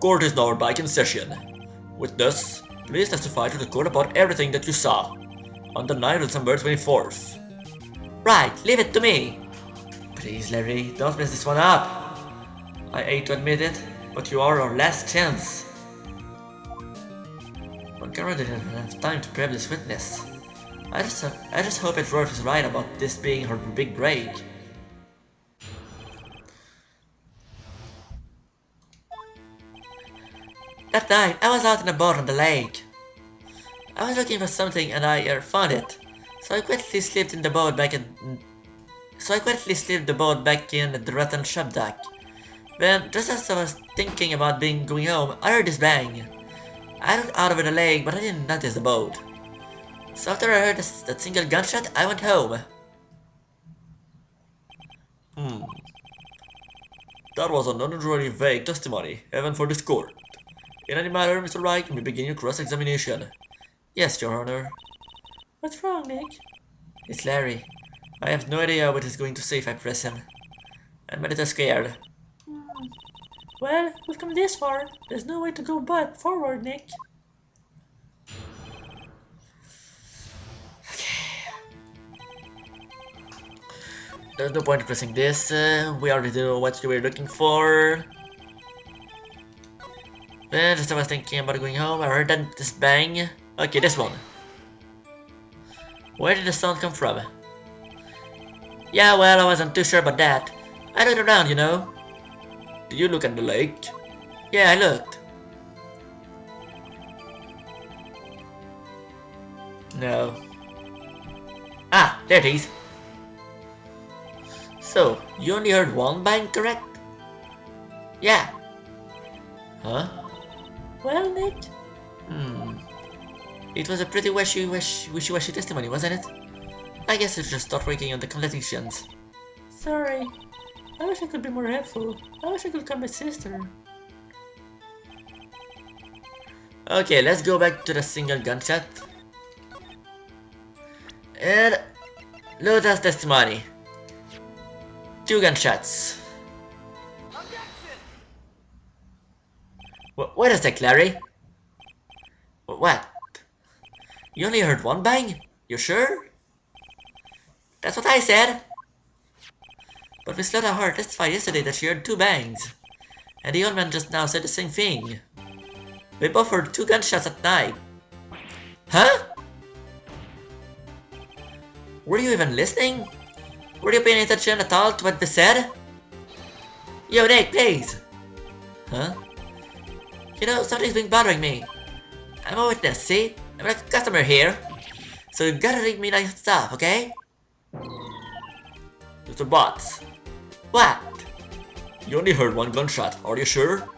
court is now back in session. Witness, please testify to the court about everything that you saw on the night of December 24th. Right, leave it to me. Please, Larry, don't mess this one up. I hate to admit it, but you are our last chance. Montgomery didn't have time to prep this witness. I just hope Edgeworth is right about this being her big break. That night, I was out in a boat on the lake. I was looking for something and I found it. So I quietly slipped the boat back in at the rotten shop dock. Then, just as I was thinking about going home, I heard this bang. I looked out over the lake, but I didn't notice the boat. So after I heard that single gunshot, I went home. That was an unusually vague testimony, even for this court. In any matter, Mr. Wright, you may begin your cross-examination. Yes, Your Honor. What's wrong, Nick? It's Larry. I have no idea what he's going to say if I press him. I'm a little scared. Well, we've come this far. There's no way to go but forward, Nick. There's no point in pressing this. We already know what you were looking for. Then, just as I was thinking about going home, I heard this bang. Okay, this one. Where did the sound come from? Yeah, well, I wasn't too sure about that. I looked around, you know. Did you look at the lake? Yeah, I looked. No. Ah, there it is. So, you only heard one bang, correct? Yeah. Huh? Well, Nick? It was a pretty wishy-washy testimony, wasn't it? I guess it's just start working on the conclusions. Sorry. I wish I could be more helpful. I wish I could call my sister. Okay, let's go back to the single gunshot. And load as testimony. 2 gunshots. Wait a sec, Larry. What? You only heard one bang? You sure? That's what I said. But Miss Lotta Hart testified yesterday that she heard 2 bangs. And the old man just now said the same thing. We both heard 2 gunshots at night. Huh? Were you even listening? Were you paying attention at all to what they said? Yo, Nick, please! Huh? You know, something's been bothering me. I'm a witness, see? I'm a customer here. So you gotta read me nice stuff, okay? Mr. Butz. What? You only heard 1 gunshot, are you sure?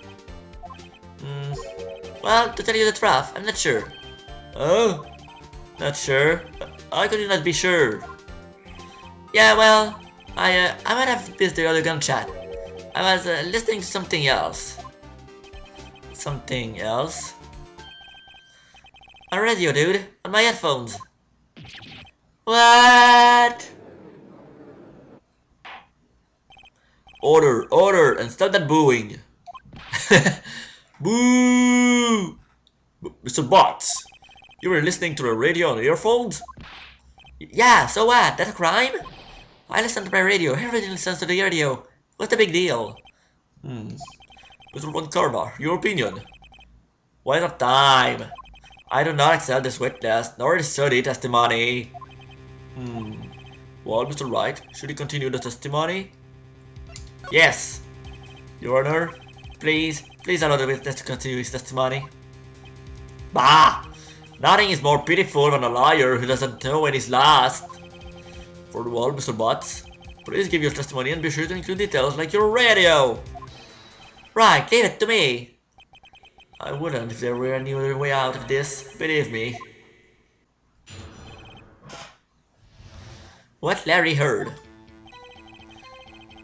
Well, to tell you the truth, I'm not sure. Oh? Not sure? How could you not be sure? Yeah, well, I might have missed the other gunshot. I was listening to something else. Something else? A radio, dude, on my headphones. What? Order, and stop that booing. Boo! Mr. Butz, you were listening to the radio on earphones? Yeah, so what? That's a crime? I listen to my radio. Everybody listens to the radio. What's the big deal? Mr. Von Karma, your opinion? Waste of time. I do not accept this witness, nor this study testimony. Well, Mr. Wright, should he continue the testimony? Yes. Your Honor? Please allow the witness to continue his testimony. Bah! Nothing is more pitiful than a liar who doesn't know when he's lost. For the wall, Mr. Butz, please give your testimony and be sure to include details like your radio. Right, leave it to me. I wouldn't if there were any other way out of this, believe me. What Larry heard.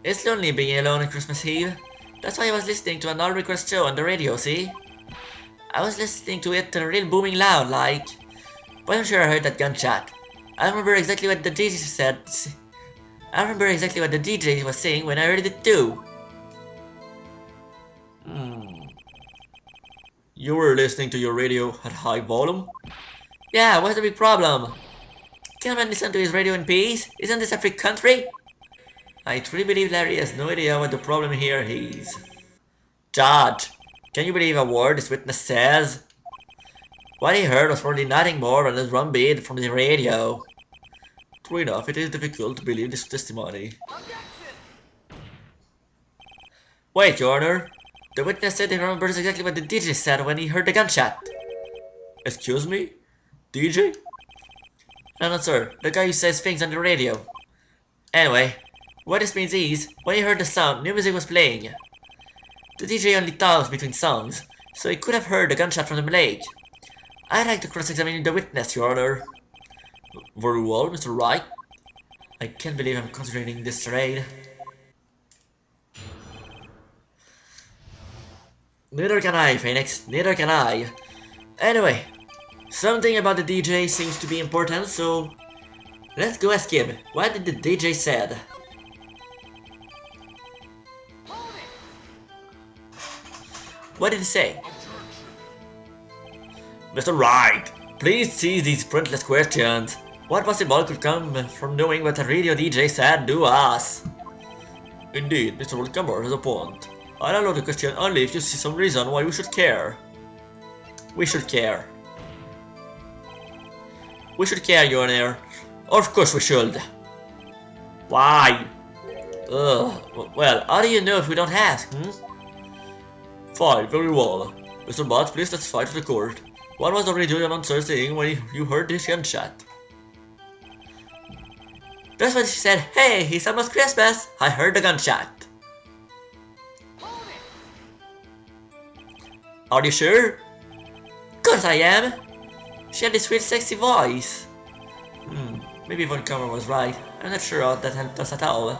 It's lonely being alone on Christmas Eve. That's why I was listening to an all-request show on the radio, see? I was listening to it real booming loud, like. But I'm sure I heard that gunshot. I remember exactly what the DJ said. I remember exactly what the DJ was saying when I heard it too. You were listening to your radio at high volume? Yeah, what's the big problem? Can man listen to his radio in peace? Isn't this a free country? I truly believe Larry has no idea what the problem here is. Judge, can you believe a word this witness says? What he heard was probably nothing more than a drum beat from the radio. True enough, it is difficult to believe this testimony. Wait, Your Honor. The witness said he remembers exactly what the DJ said when he heard the gunshot. Excuse me? DJ? No, sir. The guy who says things on the radio. Anyway, what this means is, when he heard the sound, new music was playing. The DJ only talks between songs, so he could have heard the gunshot from the lake. I'd like to cross-examine the witness, Your Honor. Very well, Mr. Wright. I can't believe I'm considering this charade. Neither can I, Phoenix. Neither can I. Anyway, something about the DJ seems to be important, so let's go ask him. What did the DJ said? What did he say? Mr. Wright, please cease these pointless questions. What possible could come from knowing what a radio DJ said to us? Indeed, Mr. Wilcomber has a point. I'll allow the question only if you see some reason why we should care. We should care. We should care, Your Honor. Of course we should. Why? Well, how do you know if we don't ask, Fine, very well. Mr. Butz, please testify to the court. What was the radio announcer saying when you heard this gunshot? That's when she said, "Hey, it's almost Christmas. I heard the gunshot." Are you sure? Course I am. She had this sweet, sexy voice. Maybe Von Comer was right. I'm not sure how that helped us at all.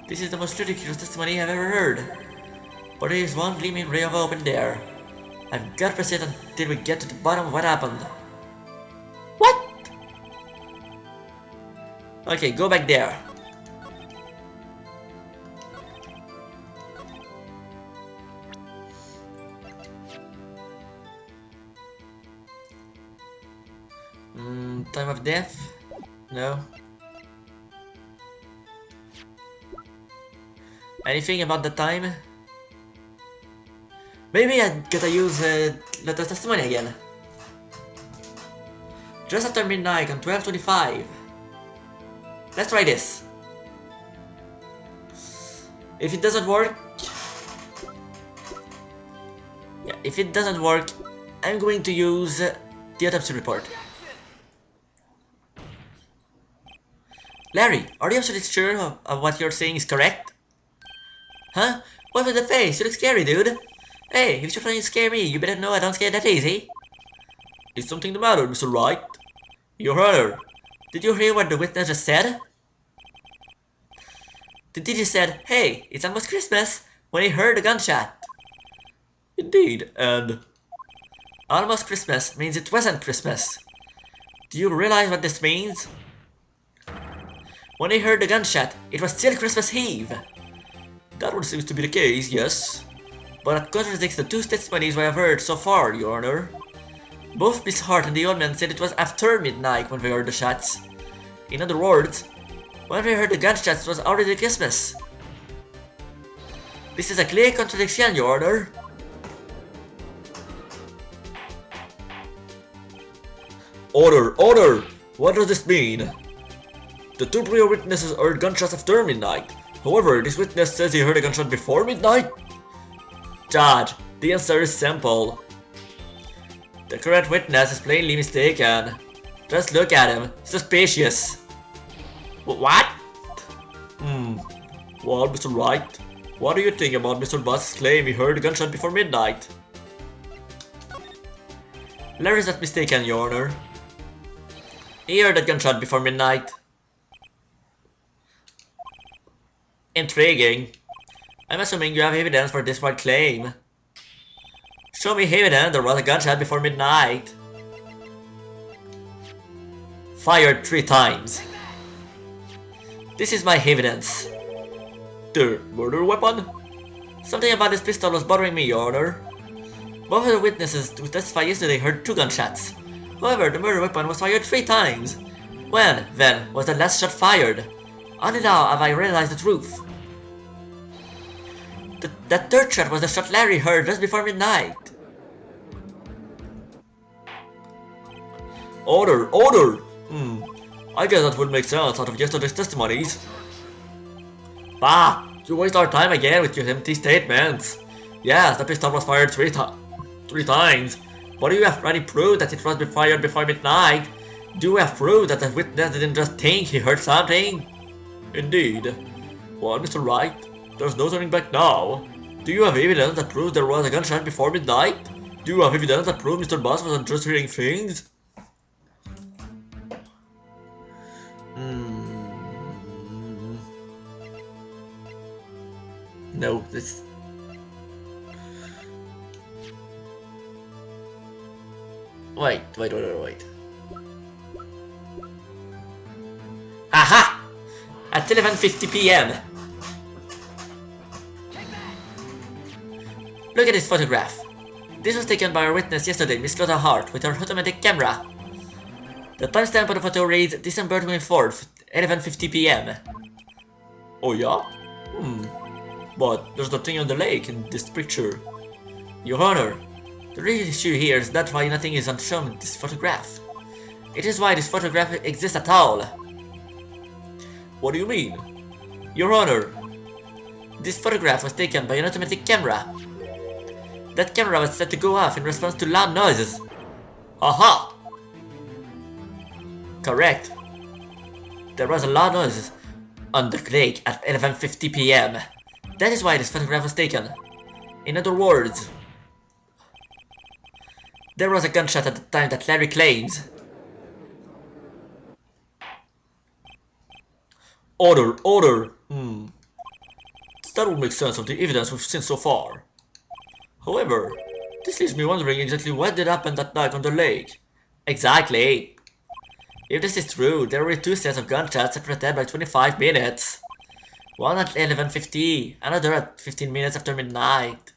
This is the most ridiculous testimony I've ever heard. But there is one gleaming ray of hope in there. I've got to proceed until we get to the bottom of what happened. What? Okay, go back there. Time of death? No. Anything about the time? Maybe I gotta use the testimony again. Just after midnight on 12:25. Let's try this. If it doesn't work... Yeah, if it doesn't work, I'm going to use the autopsy report. Larry, are you absolutely sure of what you're saying is correct? Huh? What with the face? You look scary, dude. Hey, if you're trying to scare me, you better know I don't scare that easy. Is something the matter, Mr. Wright? Your Honor, did you hear what the witness just said? The DJ said, "Hey, it's almost Christmas," when he heard a gunshot. Indeed, and... Almost Christmas means it wasn't Christmas. Do you realize what this means? When he heard the gunshot, it was still Christmas Eve. That one seems to be the case, yes. But it contradicts the two testimonies we have heard so far, Your Honor. Both Miss Hart and the old man said it was after midnight when they heard the shots. In other words, when they heard the gunshots, it was already Christmas. This is a clear contradiction, Your Honor. Order! Order! What does this mean? The two prior witnesses heard gunshots after midnight. However, this witness says he heard a gunshot before midnight. Judge, the answer is simple. The correct witness is plainly mistaken. Just look at him. Suspicious. What? Well, Mr. Wright, what do you think about Mr. Butz's claim he heard a gunshot before midnight? Larry's not mistaken, Your Honor. He heard a gunshot before midnight. Intriguing. I'm assuming you have evidence for this one claim. Show me evidence there was a gunshot before midnight. Fired 3 times. This is my evidence. The murder weapon? Something about this pistol was bothering me, Your Honor. Both of the witnesses who testified yesterday heard 2 gunshots. However, the murder weapon was fired 3 times. When, then, was the last shot fired? Only now have I realized the truth. That 3rd shot was the shot Larry heard just before midnight. Order! Order! I guess that would make sense out of yesterday's testimonies. Bah! You waste our time again with your empty statements. Yes, the pistol was fired 3 times. But do you have any proof that it was fired before midnight? Do you have proof that the witness didn't just think he heard something? Indeed. Well, Mr. Wright, there's no turning back now. Do you have evidence that proves there was a gunshot before midnight? Do you have evidence that proves Mr. Butz wasn't just hearing things? No, this... Wait. Aha! At 11:50 p.m. Look at this photograph. This was taken by our witness yesterday, Miss Clotha Hart, with her automatic camera. The timestamp of the photo reads December 24th, 11:50 p.m. Oh yeah? But there's nothing on the lake in this picture. Your Honor, the real issue here is that's why nothing is shown in this photograph. It is why this photograph exists at all. What do you mean? Your Honor, this photograph was taken by an automatic camera. That camera was set to go off in response to loud noises. Aha! Correct. There was a loud noise on the lake at 11:50 p.m. That is why this photograph was taken. In other words, there was a gunshot at the time that Larry claims. Order! That would make sense of the evidence we've seen so far. However, this leaves me wondering exactly what did happen that night on the lake. Exactly. If this is true, there were 2 sets of gunshots separated by 25 minutes. One at 11:50, another at 15 minutes after midnight.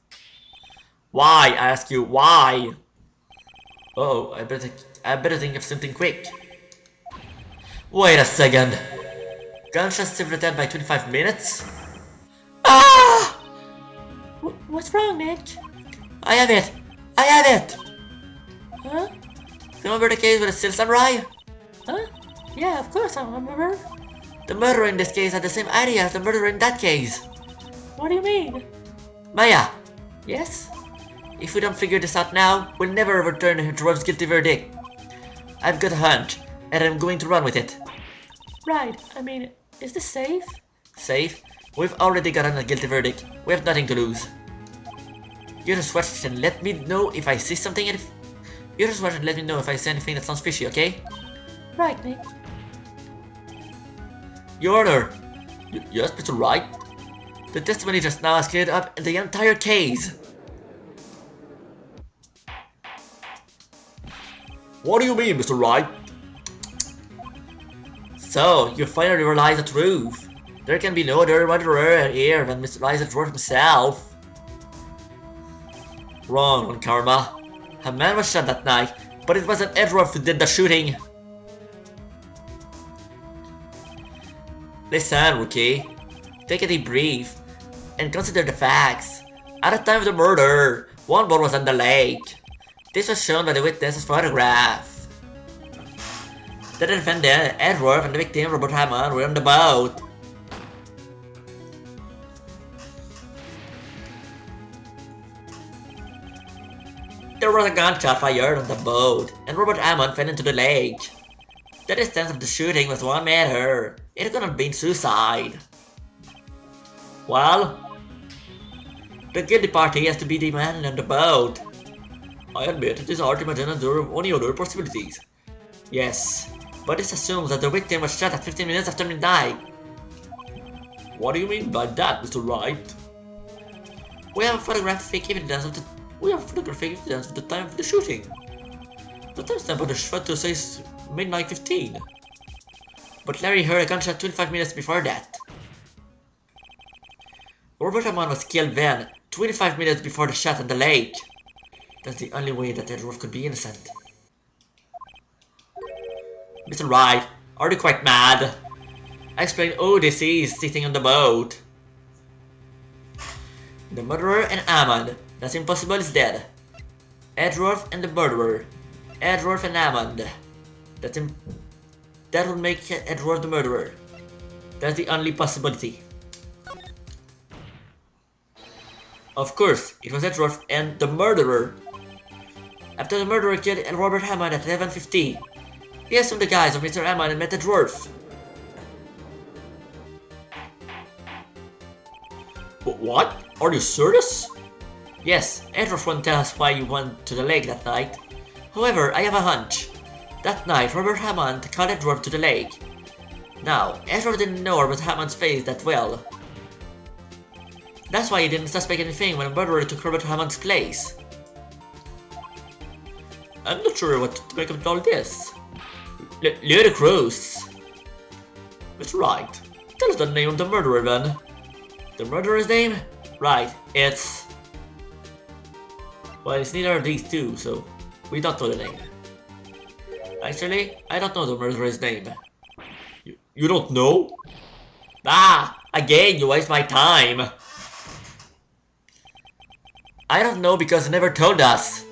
Why, I ask you, why? Oh, I better think of something quick. Wait a second. Gunshots separated by 25 minutes? Ah! What's wrong, Nick? I have it! Huh? Remember the case with the Steel Samurai? Huh? Yeah, of course I remember. The murderer in this case had the same idea as the murderer in that case. What do you mean? Maya, Yes? if we don't figure this out now, we'll never return to Rob's guilty verdict. I've got a hunch, and I'm going to run with it. Right, I mean, is this safe? Safe? We've already gotten a guilty verdict. We have nothing to lose. You just watch and let me know if I see something and you just watch and let me know if I see anything that sounds fishy, okay? Right, Nick. Your Honor! Yes, Mr. Wright? The testimony just now has cleared up the entire case. What do you mean, Mr. Wright? So, you finally realize the truth. There can be no other murderer here than Mr. Edgeworth himself. Wrong on Karma. A man was shot that night, but it wasn't Edgeworth who did the shooting. Listen, Rookie. Take a deep breath and consider the facts. At the time of the murder, one boat was on the lake. This was shown by the witness's photograph. The defendant, Edgeworth, and the victim, Robert Hammond, were on the boat. There was a gunshot fired on the boat, and Robert Hammond fell into the lake. The distance of the shooting was 1 meter. It could have been suicide. Well, the guilty party has to be the man on the boat. I admit it is hard to imagine any other possibilities. Yes, but this assumes that the victim was shot at 15 minutes after midnight. What do you mean by that, Mr. Wright? We have photographic evidence of the time of the shooting. The timestamp of the photo says midnight 15. But Larry heard a gunshot 25 minutes before that. Robert Hammond was killed then, 25 minutes before the shot at the lake. That's the only way that Edgeworth could be innocent. Mr. Wright, are you quite mad? I explained Odyssey is sitting on the boat. The murderer and Hammond. That's impossible is dead. Edgeworth and the murderer. Edgeworth and Hammond. That would make Edgeworth the murderer. That's the only possibility. Of course, it was Edgeworth and the murderer. After the murderer killed Robert Hammond at 11:50, he assumed the guise of Mr. Hammond and met Edgeworth. What? Are you serious? Yes, Edgeworth won't tell us why you went to the lake that night. However, I have a hunch. That night, Robert Hammond called Edgeworth to the lake. Now, Edgeworth didn't know Robert Hammond's face that well. That's why he didn't suspect anything when a murderer took Robert Hammond's place. I'm not sure what to make of all this. Ludicrous. It's right. Tell us the name of the murderer then. The murderer's name? Right, it's... Well, it's neither of these two, so we don't know the name. Actually, I don't know the murderer's name. You don't know? Ah! Again, you waste my time! I don't know because they never told us.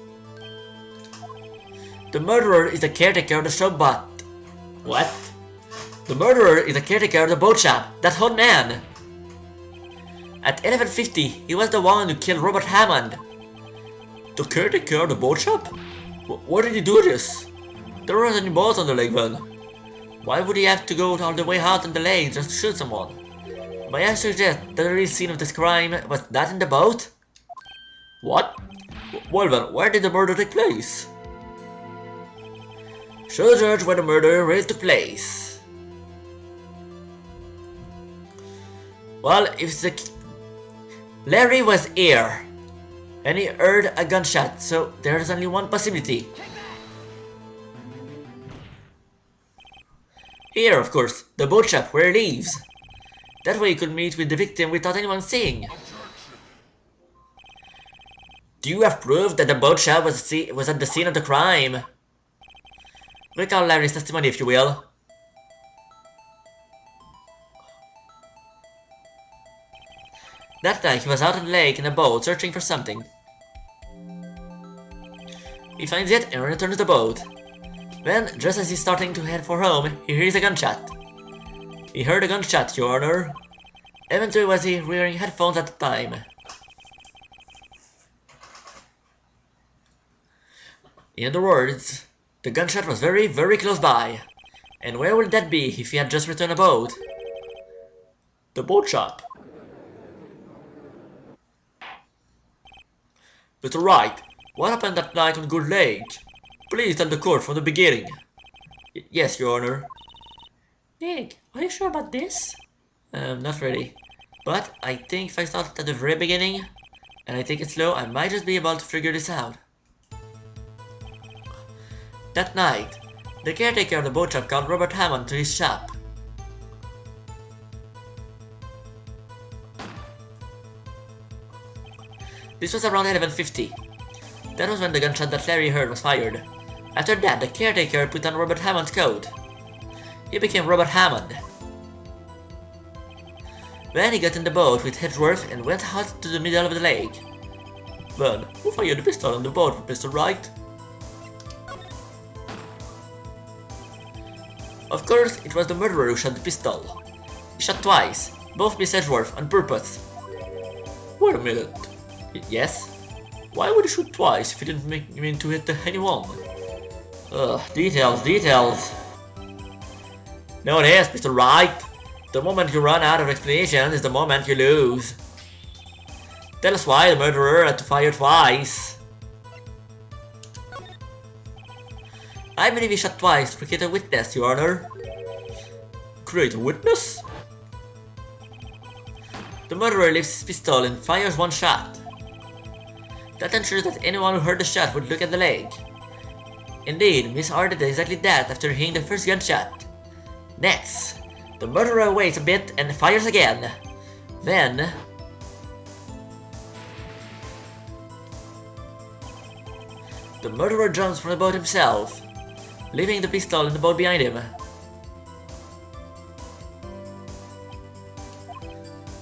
The murderer is the caretaker of the shop bot. What? The murderer is the caretaker of the boat shop, that hot man! At 11:50, he was the one who killed Robert Hammond. The caretaker of the boat shop? Why did he do this? There weren't any boats on the lake then. Why would he have to go all the way out on the lake just to shoot someone? May I suggest that the real scene of this crime was not in the boat? What? Well then, where did the murder take place? Show the judge where the murder really took place. Well, if the... Larry was here, and he heard a gunshot, so there's only one possibility. Here, of course, the boat shop where he lives. That way he could meet with the victim without anyone seeing. Do you have proof that the boat shop was at the scene of the crime? Recall Larry's testimony, if you will. That night he was out on the lake in a boat searching for something. He finds it and returns the boat. Then, just as he's starting to head for home, he hears a gunshot. He heard a gunshot, Your Honor. Eventually was he wearing headphones at the time. In other words, the gunshot was very, very close by. And where would that be if he had just returned a boat? The boat shop. Mr. Wright, what happened that night on Good Lake? Please tell the court from the beginning. Yes, Your Honor. Nick, are you sure about this? Not really. But I think if I start at the very beginning, and I take it slow, I might just be able to figure this out. That night, the caretaker of the boat shop called Robert Hammond to his shop. This was around 11:50. That was when the gunshot that Larry heard was fired. After that, the caretaker put on Robert Hammond's coat. He became Robert Hammond. Then he got in the boat with Edgeworth and went out to the middle of the lake. Then, who fired the pistol on the boat, Mr. Wright? Of course, it was the murderer who shot the pistol. He shot twice, both Miss Edgeworth on purpose. Wait a minute. Yes? Why would he shoot twice if he didn't mean to hit anyone? Ugh, details. No, it is, Mr. Wright. The moment you run out of explanations is the moment you lose. Tell us why the murderer had to fire twice. I believe he shot twice to create a witness, Your Honor. Create a witness? The murderer lifts his pistol and fires one shot. That ensures that anyone who heard the shot would look at the lake. Indeed, Miss Arden did exactly that after hearing the first gunshot. Next, the murderer waits a bit and fires again. Then... The murderer jumps from the boat himself, leaving the pistol in the boat behind him.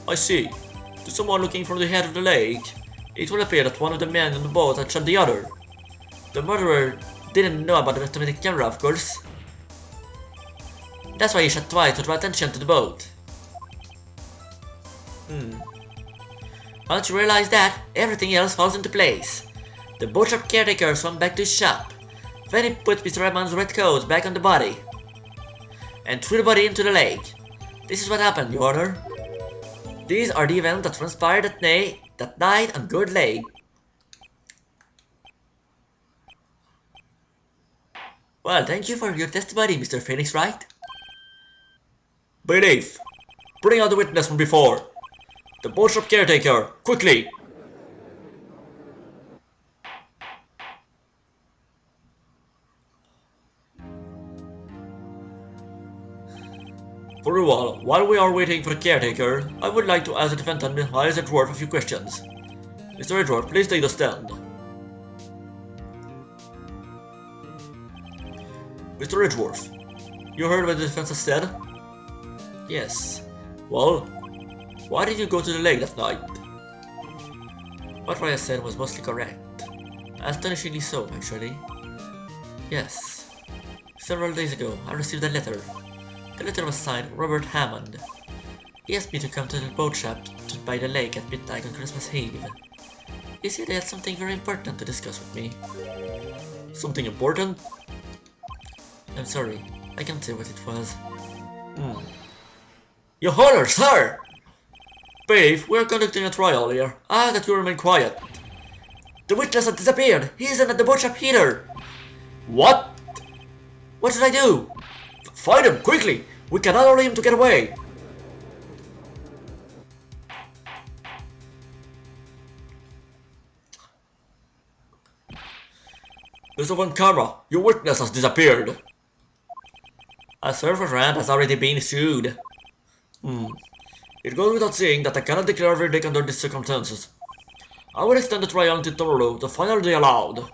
I see. To someone looking from the head of the lake, it will appear that one of the men on the boat had shot the other. The murderer didn't know about the automatic camera, of course. That's why he shot twice to draw attention to the boat. Once you realize that, everything else falls into place. The boat shop caretaker swam back to his shop. Then he put Mr. Redmond's red coat back on the body and threw the body into the lake. This is what happened, Your Honor. These are the events that transpired that night on Good Lake. Well, thank you for your testimony, Mr. Phoenix Wright. Bailiff, bring out the witness from before. The boat shop caretaker, quickly! Very well, while we are waiting for the caretaker, I would like to ask the defendant, Mr. Edgeworth, a few questions. Mr. Edgeworth, please take the stand. Mr. Edgeworth, you heard what the defense has said? Yes. Well, why did you go to the lake that night? What Ryan said was mostly correct. Astonishingly so, actually. Yes. Several days ago, I received a letter. The letter was signed Robert Hammond. He asked me to come to the boat shop by the lake at midnight on Christmas Eve. He said he had something very important to discuss with me. Something important? I'm sorry, I can't say what it was. Your Honor, sir! Babe, we are conducting a trial here. I ask that you remain quiet. The witness has disappeared. He isn't at the boat shop either. What? What should I do? Find him, quickly! We cannot allow him to get away! Mr. Von Karma, your witness has disappeared. A surfer rant has already been sued. It goes without saying that I cannot declare a verdict under these circumstances. I will extend the trial until tomorrow, the final day allowed.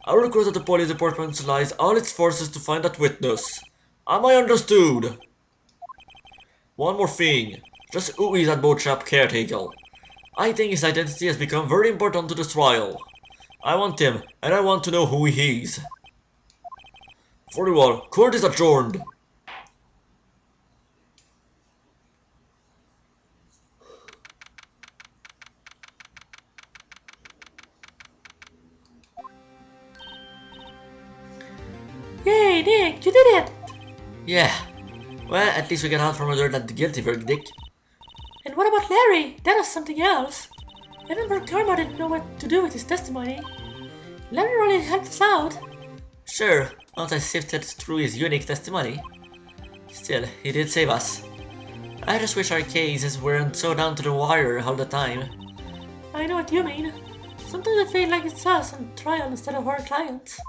I will request that the police department utilize all its forces to find that witness. Am I understood? One more thing. Just who is that boat shop caretaker? I think his identity has become very important to this trial. I want him, and I want to know who he is. Very well, court is adjourned. Yay, Nick, you did it! Yeah. Well, at least we got out from under that guilty verdict. And what about Larry? That was something else. I remember Karma didn't know what to do with his testimony. Larry really helped us out. Sure, once I sifted through his unique testimony. Still, he did save us. I just wish our cases weren't so down to the wire all the time. I know what you mean. Sometimes I feel like it's us on trial instead of our clients.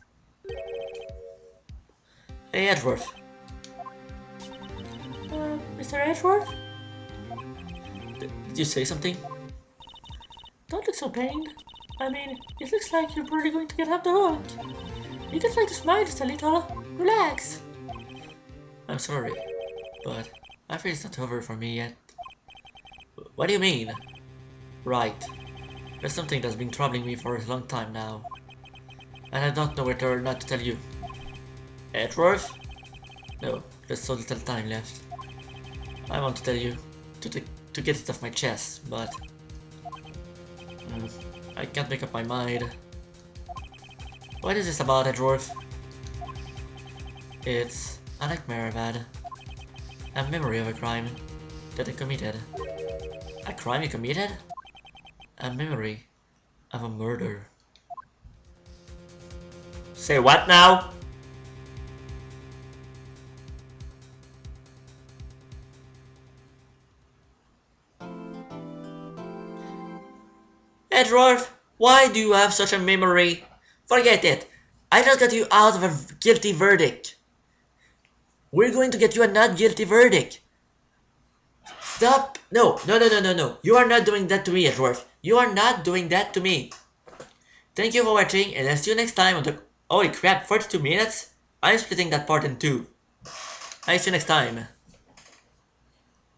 Hey, Edgeworth. Mr. Edgeworth? Did you say something? Don't look so pained. I mean, it looks like you're really going to get off the hook. You just like to smile just a little. Relax. I'm sorry, but I feel it's not over for me yet. What do you mean? Right. There's something that's been troubling me for a long time now. And I don't know whether or not to tell you. Edgeworth? No, there's so little time left. I want to tell you, to get it off my chest, but I can't make up my mind. What is this about, Edgeworth? It's a nightmare I've had. A memory of a crime that I committed. A crime you committed? A memory of a murder. Say what now? Edgeworth, why do you have such a memory? Forget it. I just got you out of a guilty verdict. We're going to get you a not guilty verdict. Stop. No. You are not doing that to me, Edgeworth. You are not doing that to me. Thank you for watching, and I'll see you next time on the... Holy crap, 42 minutes? I'm splitting that part in two. I'll see you next time.